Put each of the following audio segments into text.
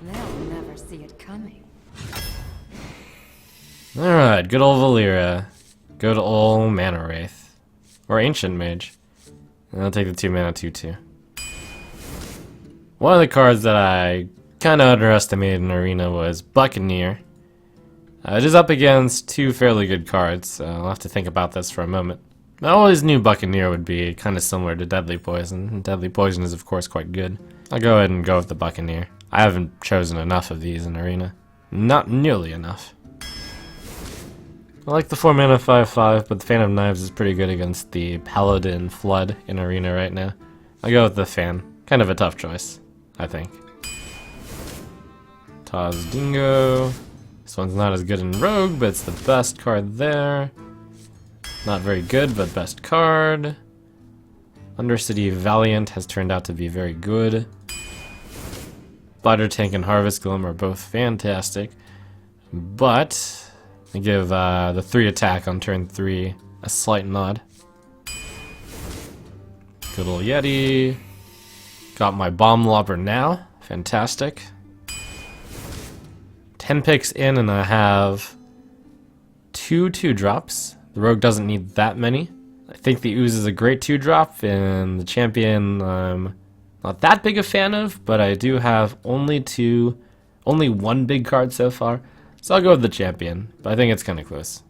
They'll never see it coming. Alright, good old Valera. Good old Mana Wraith. Or Ancient Mage. And I'll take the 2 mana 2/2. One of the cards that I kinda underestimated in Arena was Buccaneer. It is up against 2 fairly good cards, so I'll have to think about this for a moment. I always knew Buccaneer would be kinda similar to Deadly Poison, and Deadly Poison is of course quite good. I'll go ahead and go with the Buccaneer. I haven't chosen enough of these in Arena. Not nearly enough. I like the 4 mana 5/5, but the Fan of Knives is pretty good against the Paladin Flood in Arena right now. I'll go with the Fan. Kind of a tough choice, I think. Taz Dingo. This one's not as good in Rogue, but it's the best card there. Not very good, but best card. Undercity Valiant has turned out to be very good. Spider Tank and Harvest Golem are both fantastic, but I give the 3 attack on turn 3 a slight nod. Good old Yeti. Got my Bomb Lobber now. Fantastic. 10 picks in and I have 2 2-drops. The Rogue doesn't need that many. I think the Ooze is a great 2-drop, and the Champion I'm not that big a fan of, but I do have only 1 big card so far. So I'll go with the Champion, but I think it's kind of close.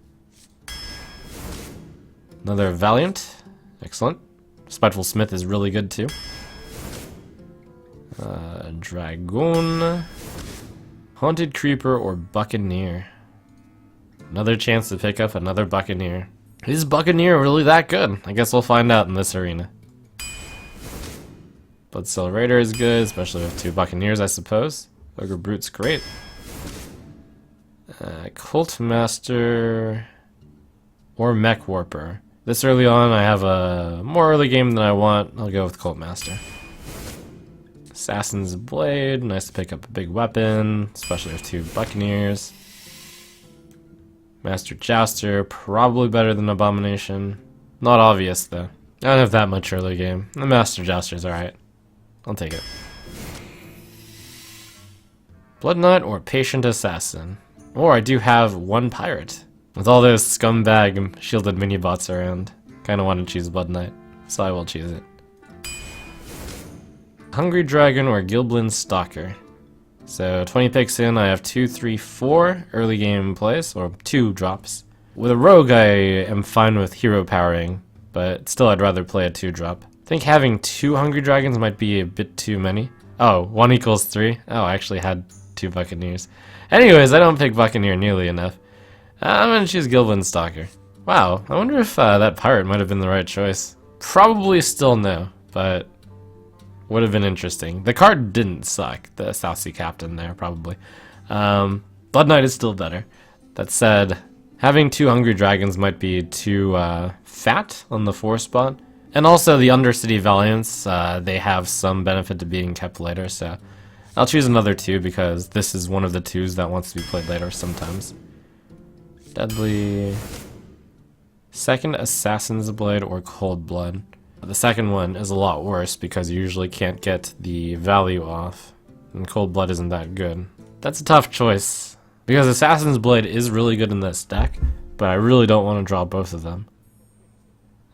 Another Valiant. Excellent. Spiteful Smith is really good too. Dragoon. Haunted Creeper or Buccaneer. Another chance to pick up another Buccaneer. Is Buccaneer really that good? I guess we'll find out in this arena. Bloodcell Raider is good, especially with 2 Buccaneers, I suppose. Ogre Brute's great. Cult Master or Mech Warper. This early on, I have a more early game than I want. I'll go with Cult Master. Assassin's Blade, nice to pick up a big weapon, especially with 2 Buccaneers. Master Jouster, probably better than Abomination. Not obvious though. I don't have that much early game. The Master Jouster's alright. I'll take it. Blood Knight or Patient Assassin. Or I do have 1 pirate. With all those scumbag shielded mini-bots around, kinda want to choose Blood Knight, so I will choose it. Hungry Dragon or Gilblin Stalker. So 20 picks in, I have 2, 3, 4 early game plays, or 2 drops. With a Rogue, I am fine with hero powering, but still I'd rather play a 2-drop. I think having 2 Hungry Dragons might be a bit too many. Oh, 1 equals 3? Oh, I actually had 2 Buccaneers. Anyways, I don't pick Buccaneer nearly enough. I'm gonna choose Gilblin Stalker. Wow, I wonder if that pirate might have been the right choice. Probably still no, but would have been interesting. The card didn't suck, the South Sea Captain there, probably. Blood Knight is still better. That said, having 2 Hungry Dragons might be too fat on the 4 spot. And also the Undercity Valiants, they have some benefit to being kept later, so I'll choose another 2 because this is one of the 2s that wants to be played later sometimes. Deadly. Second Assassin's Blade or Cold Blood. The second one is a lot worse because you usually can't get the value off, and Cold Blood isn't that good. That's a tough choice, because Assassin's Blade is really good in this deck, but I really don't want to draw both of them.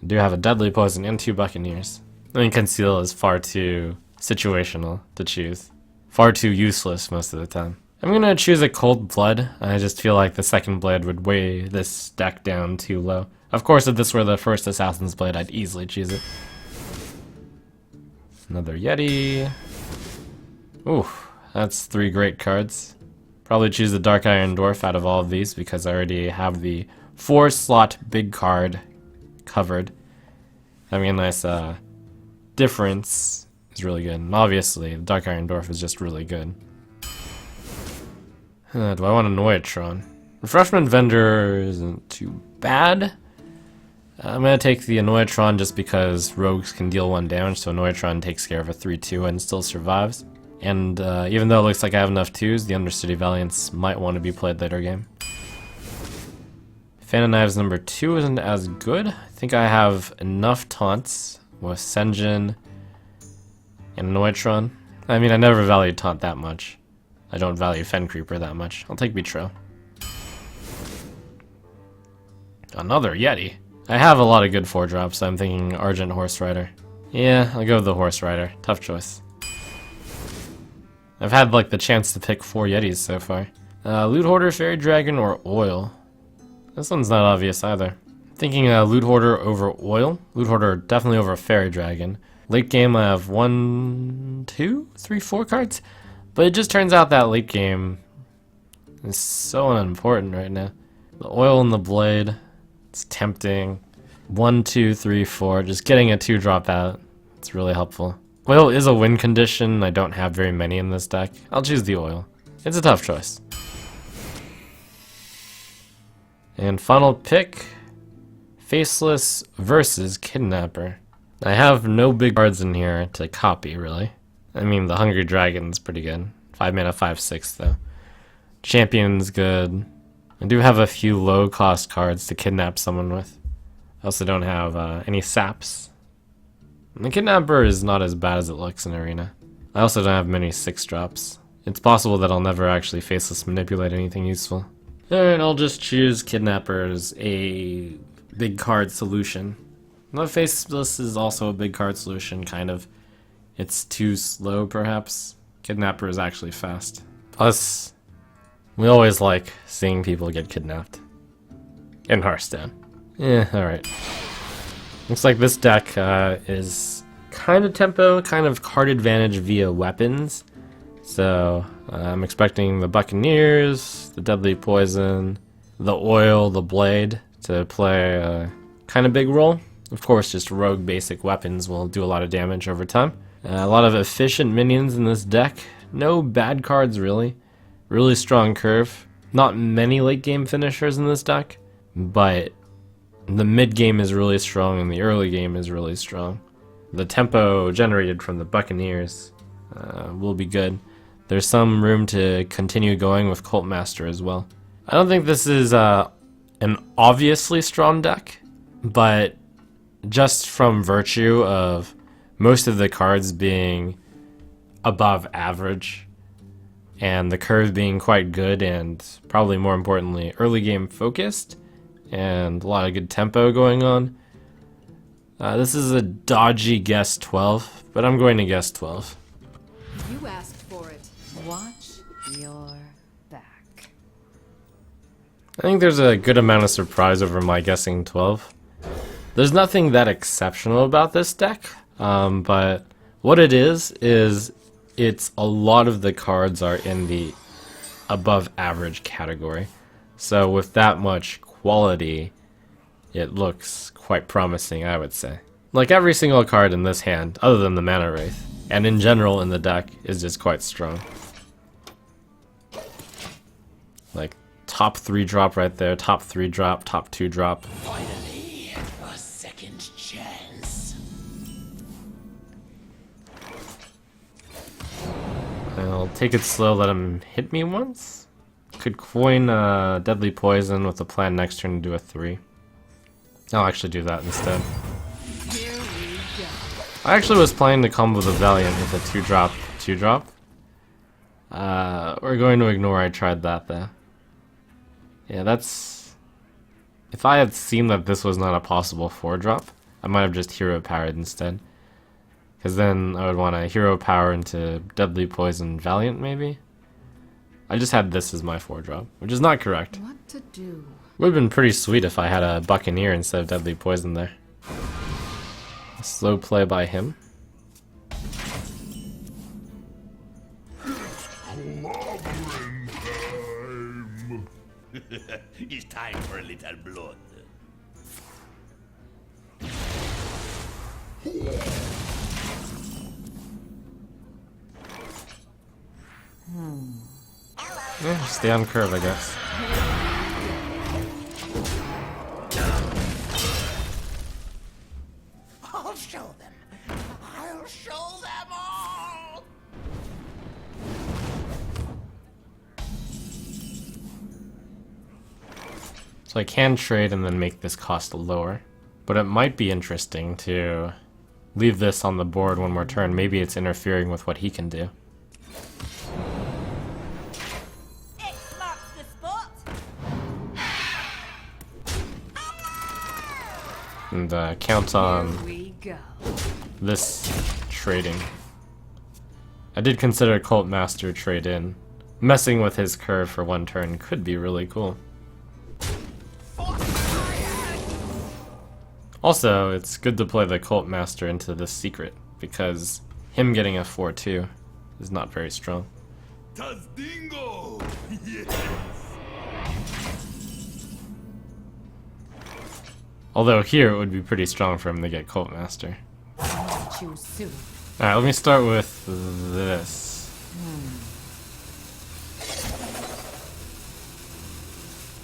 I do have a Deadly Poison and 2 Buccaneers. I mean, Conceal is far too situational to choose. Far too useless most of the time. I'm gonna choose a Cold Blood. I just feel like the second Blade would weigh this deck down too low. Of course, if this were the first Assassin's Blade, I'd easily choose it. Another Yeti. Ooh, that's 3 great cards. Probably choose the Dark Iron Dwarf out of all of these because I already have the 4-slot big card covered. Having a nice difference is really good. And obviously, the Dark Iron Dwarf is just really good. Do I want a Noyatron? Refreshment Vendor isn't too bad. I'm going to take the Noyatron just because Rogues can deal 1 damage, so Noyatron takes care of a 3/2 and still survives. And even though it looks like I have enough 2s, the Undercity Valiants might want to be played later game. Fan of Knives number 2 isn't as good. I think I have enough taunts with Senjin and Noyatron. I mean, I never valued taunt that much. I don't value Fen Creeper that much. I'll take Betrayal. Another Yeti. I have a lot of good 4-drops, so I'm thinking Argent Horse Rider. Yeah, I'll go with the Horse Rider. Tough choice. I've had like the chance to pick 4 Yetis so far. Loot Hoarder, Fairy Dragon, or Oil. This one's not obvious either. Thinking Loot Hoarder over Oil. Loot Hoarder definitely over Fairy Dragon. Late game I have 1, 2, 3, 4 cards. But it just turns out that late game is so unimportant right now. The Oil and the Blade. It's tempting. 1, 2, 3, 4. Just getting a 2-drop out. It's really helpful. Oil is a win condition. I don't have very many in this deck. I'll choose the Oil. It's a tough choice. And final pick. Faceless versus Kidnapper. I have no big cards in here to copy, really. I mean, the Hungry Dragon's pretty good. 5 mana, 5/6 though. Champion's good. I do have a few low-cost cards to kidnap someone with. I also don't have any saps. And the Kidnapper is not as bad as it looks in Arena. I also don't have many 6-drops. It's possible that I'll never actually Faceless manipulate anything useful. Alright, I'll just choose Kidnapper as a big card solution. No, Faceless is also a big card solution, kind of. It's too slow, perhaps. Kidnapper is actually fast. Plus, we always like seeing people get kidnapped. In Hearthstone. Yeah, alright. Looks like this deck is kind of tempo, kind of card advantage via weapons. So, I'm expecting the Buccaneers, the Deadly Poison, the Oil, the Blade to play a kind of big role. Of course, just rogue basic weapons will do a lot of damage over time. A lot of efficient minions in this deck. No bad cards, really. Really strong curve. Not many late game finishers in this deck, but the mid game is really strong and the early game is really strong. The tempo generated from the Buccaneers will be good. There's some room to continue going with Cult Master as well. I don't think this is an obviously strong deck, but just from virtue of most of the cards being above average and the curve being quite good and probably more importantly early game focused and a lot of good tempo going on. This is a dodgy guess 12, but I'm going to guess 12. You asked for it. Watch your back. I think there's a good amount of surprise over my guessing 12. There's nothing that exceptional about this deck, but what it is it's a lot of the cards are in the above average category. So with that much quality, it looks quite promising, I would say. Like every single card in this hand, other than the Mana Wraith, and in general in the deck, is just quite strong. Like top 3-drop right there, top 3-drop, top 2-drop. Finally, a second chance. I'll take it slow, let him hit me once. Could coin Deadly Poison with the plan next turn to do a 3. I'll actually do that instead. Here we go. I actually was planning to combo the Valiant with a 2-drop, 2-drop. We're going to ignore I tried that though. Yeah, that's... If I had seen that this was not a possible 4-drop, I might have just hero powered instead. Because then I would want to hero power into Deadly Poison Valiant, maybe? I just had this as my 4-drop, which is not correct. What to do? Would have been pretty sweet if I had a Buccaneer instead of Deadly Poison there. A slow play by him. It's time for a little blood. Yeah, stay on curve, I guess. I'll show them. I'll show them all. So I can trade and then make this cost lower. But it might be interesting to leave this on the board one more turn. Maybe it's interfering with what he can do. and count on Here we go. this trading. I did consider Cult Master trade in. Messing with his curve for one turn could be really cool. Also, it's good to play the Cult Master into this secret, because him getting a 4-2 is not very strong. Dingo! Although here it would be pretty strong for him to get Cult Master. Too soon. Alright, let me start with this.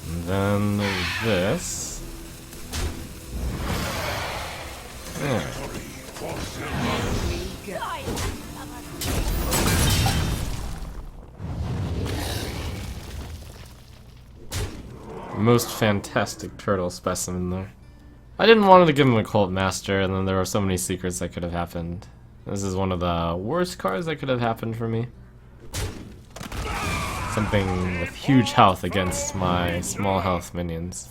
And then this. There. We go. Most fantastic turtle specimen there. I didn't want to give him a Cult Master, and then there were so many secrets that could have happened. This is one of the worst cards that could have happened for me. Something with huge health against my small health minions.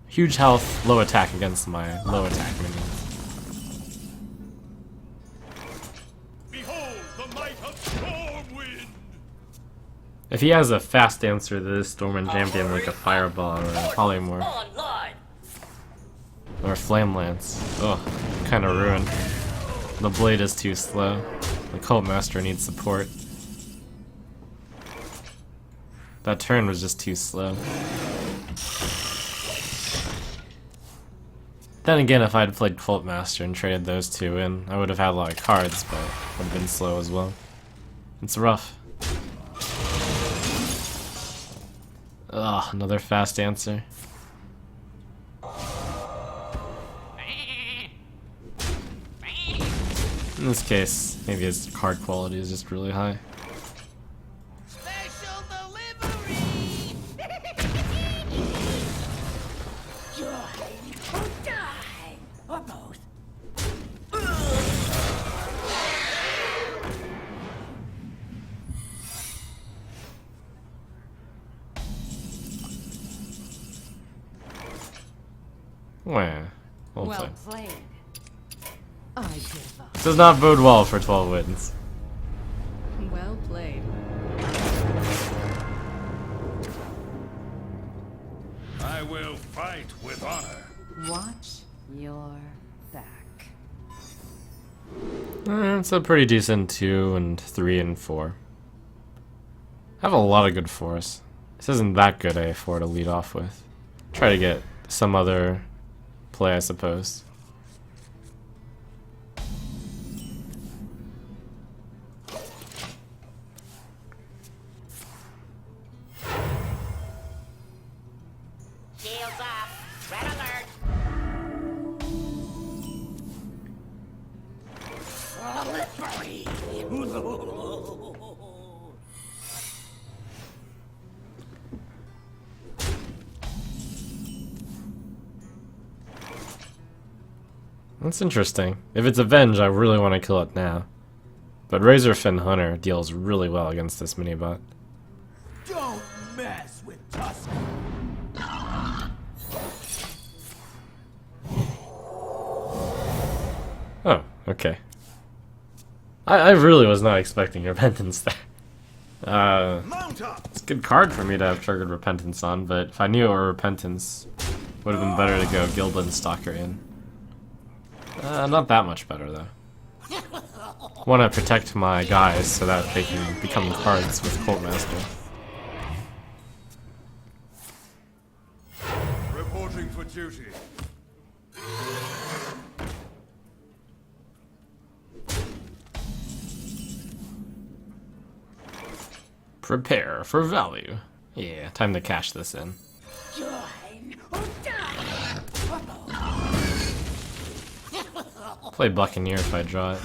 Huge health, low attack against my low attack minions. Behold the might of Stormwind! If he has a fast answer to this Stormwind Champion like a Fireball or a Polymorph, or a Flame Lance, ugh, kinda ruined. The blade is too slow. The Cult Master needs support. That turn was just too slow. Then again, if I had played Cult Master and traded those two in, I would have had a lot of cards, but would have been slow as well. It's rough. Ugh, another fast answer. In this case, maybe his card quality is just really high. Special delivery! Join or die! Or both. Wah. Well Well played. played. I give up. This does not bode well for 12 wins. Well played. I will fight with honor. Watch your back. It's a pretty decent 2 and 3 and 4. I have a lot of good 4s. This isn't that good a 4 to lead off with. Try to get some other play, I suppose. Shields up. Red alert. Slippery! That's interesting. If it's Avenge, I really want to kill it now. But Razorfin Hunter deals really well against this minibot. Don't mess with Tusk. Oh, okay. I really was not expecting Repentance there. Mount up! It's a good card for me to have triggered Repentance on, but if I knew it were Repentance, it would have been better to go Gilblin Stalker in. Not that much better, though. Want to protect my guys so that they can become cards with Cult Master. Reporting for duty. Prepare for value. Yeah, time to cash this in. Join or die! Play Buccaneer if I draw it.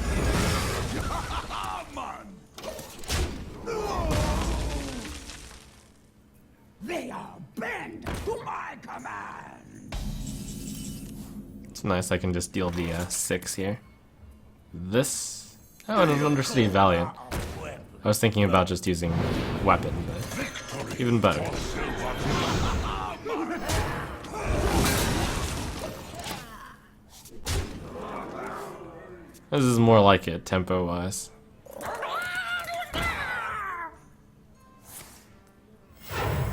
They are bend to my command! It's nice I can just deal the 6 here. This... Oh, and an Undercity Valiant. I was thinking about just using Weapon, but even better. This is more like it, tempo-wise.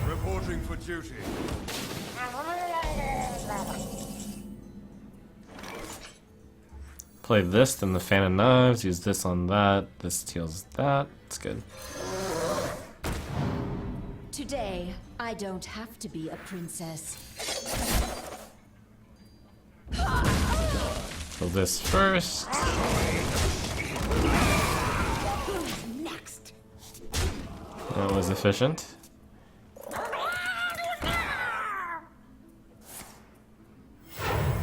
Reporting for duty. Play this, then the Fan of Knives, use this on that, this heals that, it's good. Today, I don't have to be a princess. So this first. Next. That was efficient.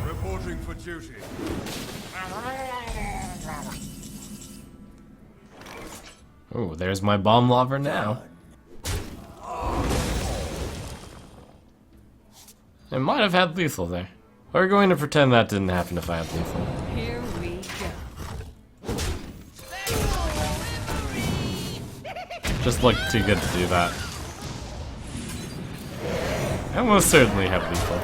Reporting for duty. Oh, there's my bomb lobber now. It might have had lethal there. We're going to pretend that didn't happen if I had lethal. Here we go. Just looked too good to do that. I most certainly have lethal.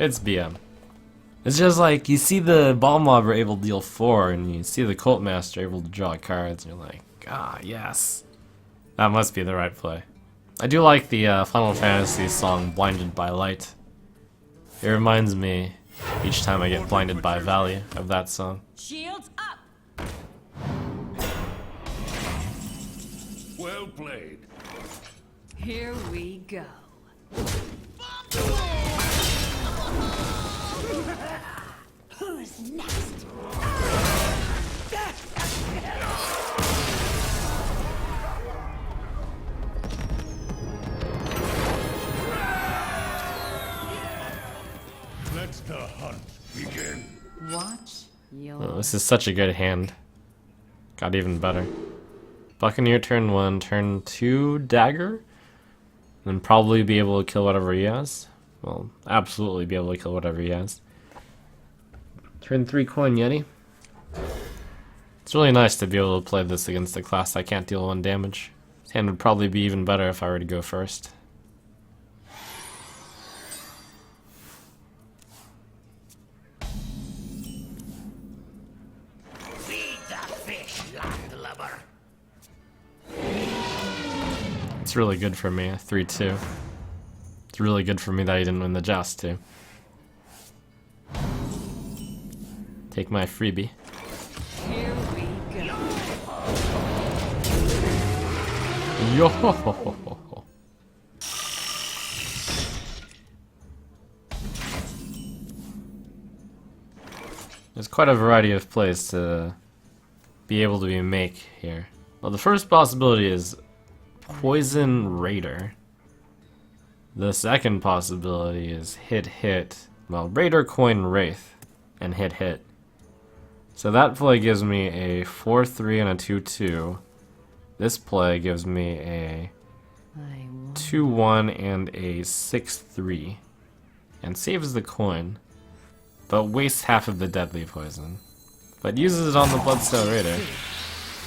It's BM. It's just like, you see the Bomb Lobber able to deal 4, and you see the Cult Master able to draw cards, and you're like, ah, yes. That must be the right play. I do like the Final Fantasy song, Blinded by Light. It reminds me, each time I get blinded by value, of that song. Shields up. Well played. Here we go. Who's next? Let the hunt begin. Watch your. Oh, this is such a good hand. Got even better. Buccaneer turn 1, turn 2 dagger. Then probably be able to kill whatever he has. Well, absolutely be able to kill whatever he has. Turn 3 coin Yeti. It's really nice to be able to play this against a class that can't deal 1 damage. This hand would probably be even better if I were to go first. Feed the fish, landlubber. It's really good for me, 3-2. It's really good for me that he didn't win the joust too. Take my freebie. Here we go. Yo! There's quite a variety of plays to be able to make here. Well, the first possibility is Poison Raider. The second possibility is hit. Well, Raider, Coin, Wraith, and hit. So that play gives me a 4-3 and a 2-2. This play gives me a I want 2-1 and a 6-3. And saves the coin, but wastes half of the deadly poison. But uses it on the Bloodstone Raider.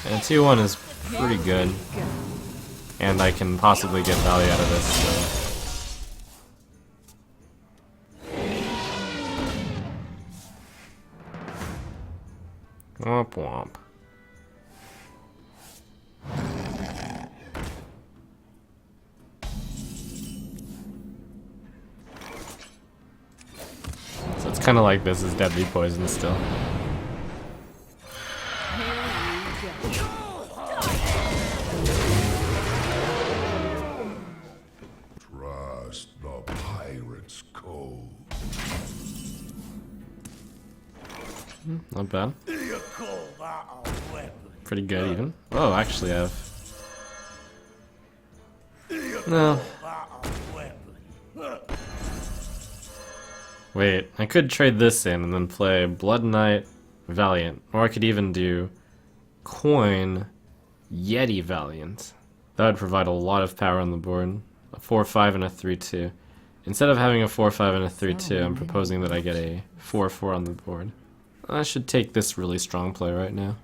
And a 2-1 is pretty good. go. And I can possibly get value out of this, so. Womp womp. So it's kind of like this is deadly poison still. Here we go. Trust the pirate's code. Not bad. You call that a weapon? Pretty good even. Oh, actually I have... No. That a weapon? Wait, I could trade this in and then play Blood Knight, Valiant. Or I could even do Coin, Yeti, Valiant. That would provide a lot of power on the board. A 4-5 and a 3-2. Instead of having a 4-5 and a 3-2, I'm proposing that I get a 4-4 on the board. I should take this really strong play right now.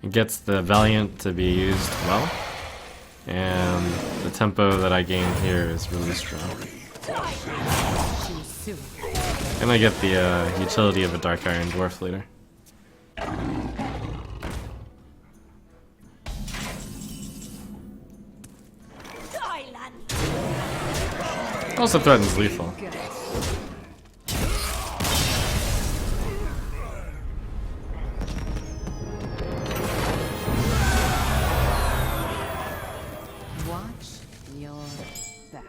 It gets the Valiant to be used well. And the tempo that I gain here is really strong. Too soon. And I get the utility of a Dark Iron Dwarf later. Also threatens lethal. Watch your back.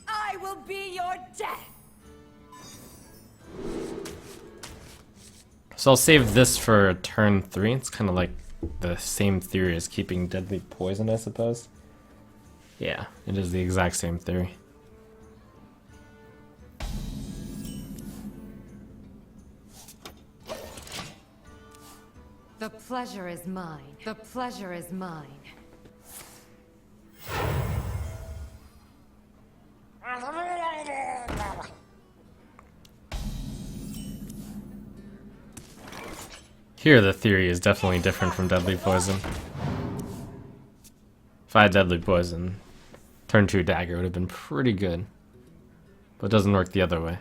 I will be your death. So I'll save this for turn 3. It's kind of like the same theory as keeping deadly poison, I suppose. Yeah, it is the exact same theory. The pleasure is mine. The pleasure is mine. Here the theory is definitely different from deadly poison. If I had deadly poison, turn 2 dagger would have been pretty good. But it doesn't work the other way.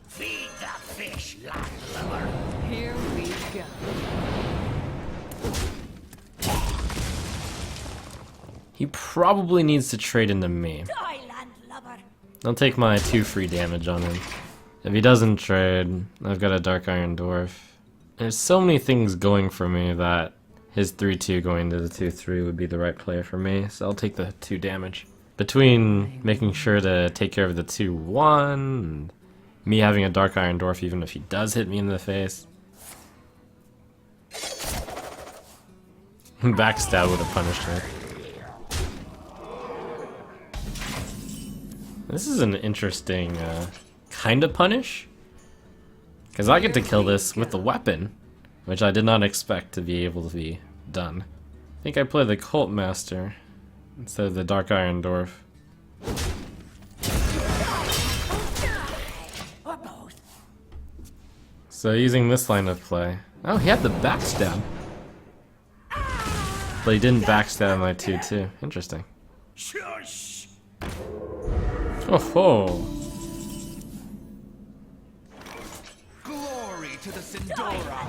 Feed the fish, landlubber. Here we go. He probably needs to trade into me. Die, landlubber. I'll take my 2 free damage on him. If he doesn't trade, I've got a Dark Iron Dwarf. There's so many things going for me that his 3-2 going to the 2-3 would be the right play for me, so I'll take the 2 damage. Between making sure to take care of the 2-1, and me having a Dark Iron Dwarf even if he does hit me in the face. Backstab would have punished her. This is an interesting kind of punish. Because I get to kill this with the weapon, which I did not expect to be able to be done. I think I play the Cult Master instead of the Dark Iron Dwarf. Or both. So using this line of play. Oh, he had the backstab. But he didn't backstab my 2-2. Interesting. Shush. Oh ho! Glory to the Sindora.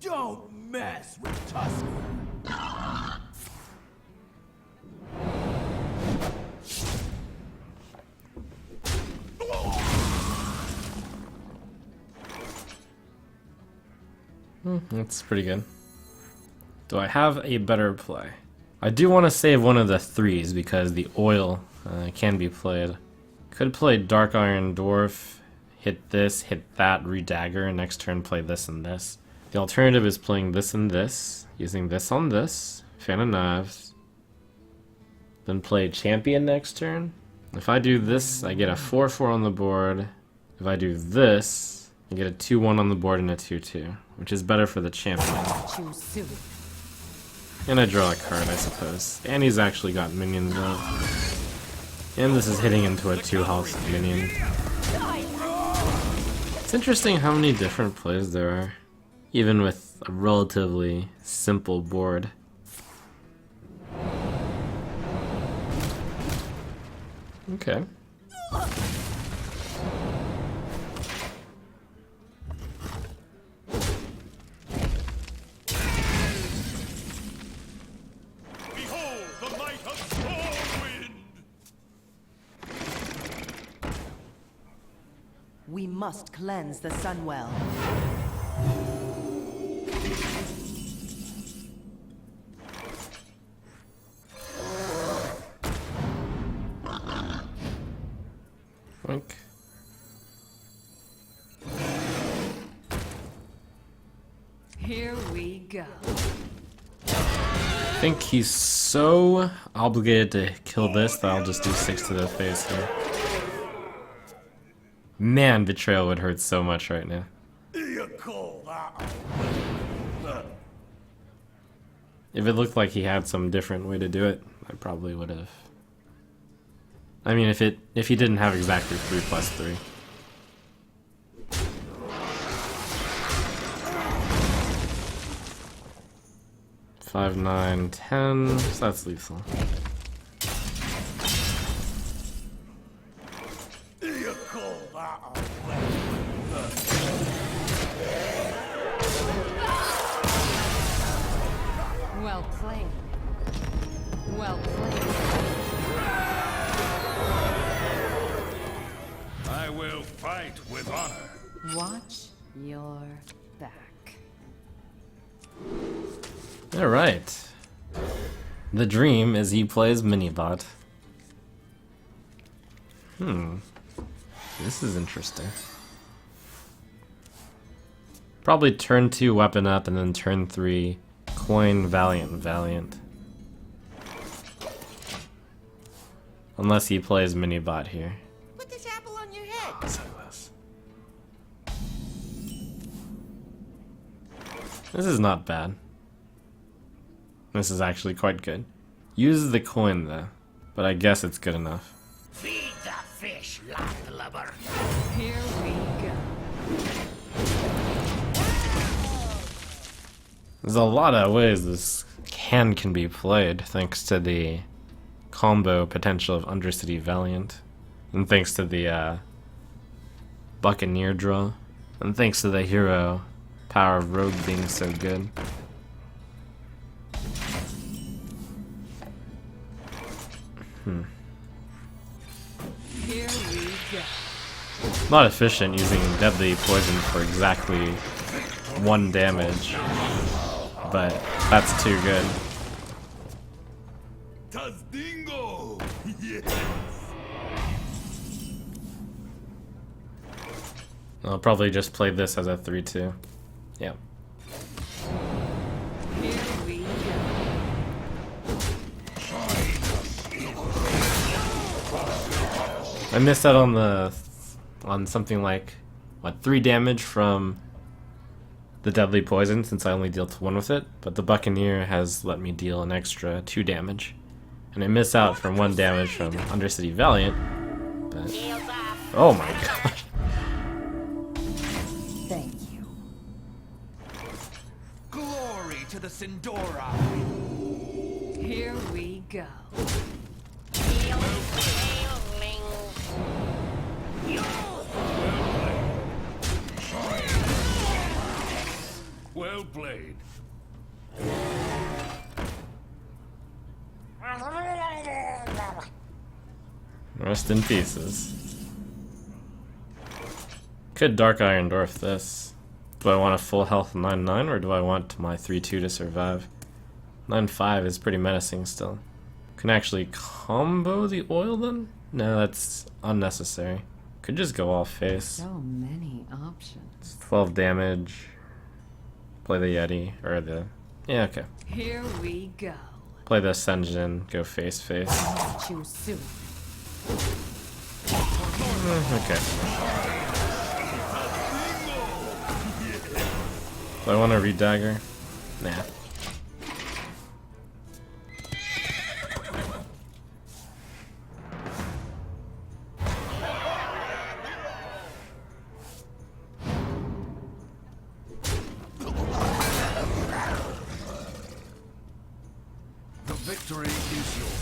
Don't mess with Tusk. That's pretty good. Do I have a better play? I do want to save one of the 3s because the oil can be played. Could play Dark Iron Dwarf, hit this, hit that, redagger, and next turn play this and this. The alternative is playing this and this, using this on this, Fan of Knives, then play Champion next turn. If I do this, I get a 4-4 on the board. If I do this, I get a 2-1 on the board and a 2-2, which is better for the Champion. Too soon. And I draw a card, I suppose. And he's actually got minions though. And this is hitting into a 2-health minion. It's interesting how many different plays there are, even with a relatively simple board. Okay. Behold the might of Stormwind. We must cleanse the Sunwell. Boink. Here we go. I think he's so obligated to kill this that I'll just do 6 to the face here. Man, Betrayal would hurt so much right now. You call that? If it looked like he had some different way to do it, I probably would have. I mean, if he didn't have exactly 3+3. – 5, 9, 10. So that's lethal. You call that a Well played. Well played. I will fight with honor. Watch your back. Alright. The dream is he plays Minibot. This is interesting. Probably turn 2 weapon up and then turn 3 coin Valiant. Unless he plays Minibot here. Put this apple on your head. Let's have this. This is not bad. This is actually quite good. Use the coin though, but I guess it's good enough. Feed the fish, landlubber. Here we go. There's a lot of ways this can be played thanks to the combo potential of Undercity Valiant, and thanks to the Buccaneer draw, and thanks to the hero power of Rogue being so good. Here we go. Not efficient using deadly poison for exactly 1 damage, but that's too good. Tazdingo! Yes! I'll probably just play this as a 3-2. Yeah. Here we go. I missed out on something like, what, 3 damage from the deadly poison since I only dealt 1 with it, but the Buccaneer has let me deal an extra 2 damage. And I miss out from 1 damage from Undercity Valiant, but... Oh my god. Thank you. Glory to the Sindora! Here we go. Well played. Rest in pieces. Could Dark Iron Dwarf this. Do I want a full health 9-9 or do I want my 3-2 to survive? 9-5 is pretty menacing still. Can I actually combo the oil then? No, that's unnecessary. Could just go all face. So many options. 12 damage. Play the Yeti, or the... Yeah, okay. Here we go. Play the Senjin, go face. Catch you soon. Okay. Do I want to read dagger? Nah. The victory is yours.